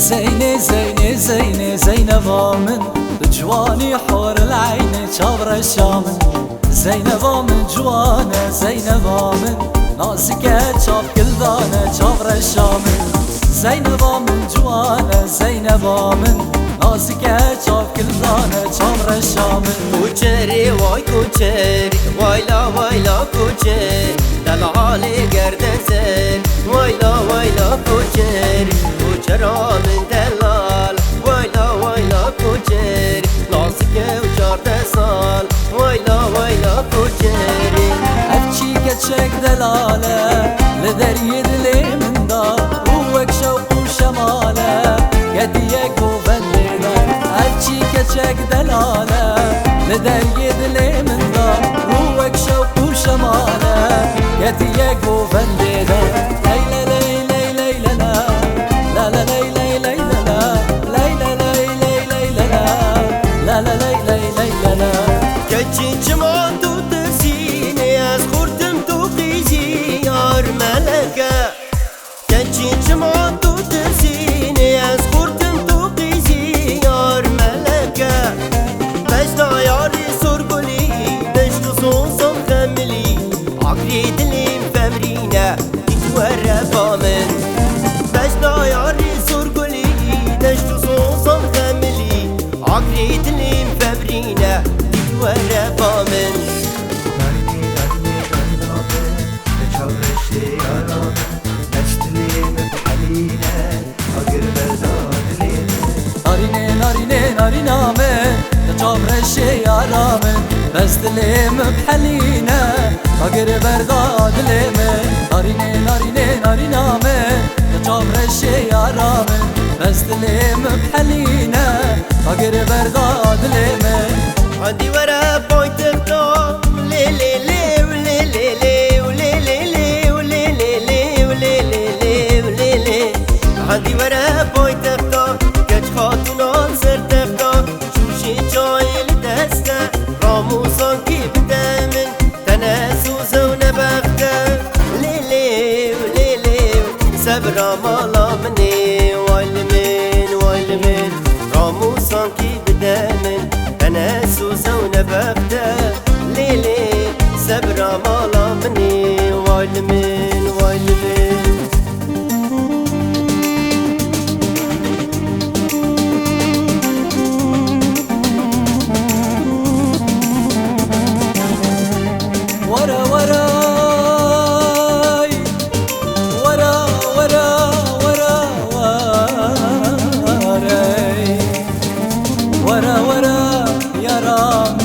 زيني زيني زيني زينبا من جواني حور العين شابر الشامن زينبا من جوانا زينبا من ناسكة شاف كل دانا شابر الشامن زينبا من جوانا زينبا من ناسكة شاف كل دانا شابر الشامن كوچري واي كوچري وايلا وايلا كوچري دلعالي گردزن وايلا وايلا كوچري كوچرا من دلال وايلا وايلا كوچري ناسكه وچارده سال وايلا وايلا كوچري افچی کچک دلاله لدری دلی من دا روک شوق و شماله یدیه گوبنده افچی کچک دلاله لدری دلی من دا روک شوق و شماله یدیه گوبنده لیلا لیلا لیلا لا لا لیلا لیلا لیلا لیلا لیلا لا لا لیلا لیلا كچي چمان تو ترسيني از خوردم تو قيزي يار ملكة كچي چمان تو ترسيني از خوردم تو قيزي يار ملكة مجدا ياري سرقلي نشتو صوصم خملي عقلي دليم فمرينة تتورى فامن مجدا ياري سرقلي نشتو صوصم خملي عقلي دليم فمرينة ولا فامن نارينه نارينه نارينه من تجابر الشيارة من بس دليم بحلينا أقر برداد لمن نارينه نارينه نارينه من تجابر الشيارة من بس دليم بحلينا أقر برداد لمن عندي ورا بوينت بطا لي لي لي ولي لي لي ولي لي لي ولي لي لي ولي لي لي ولي لي عندي ورا بوينت بطا كج خاتونان سرت بطا شوشي جاي لدسته راموسان كي بدمن تناسو زون بخته لي لي ولي لي سبرا مالا مني وايل من راموسان كي بدمن أنا سوزون ببدا ليلي سبرا مالا مني وايل من ورا ورا ورا ورا ورا ورا ورا يا رام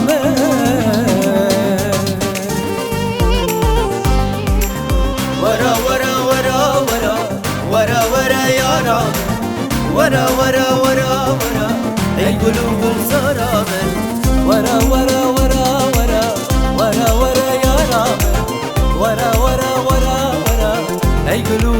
ورا ورا ورا ورا ورا ورا يا رام ورا ورا ورا ورا اي قلوب الزرابل ورا ورا ورا ورا ورا ورا يا رام ورا ورا ورا ورا اي قلوب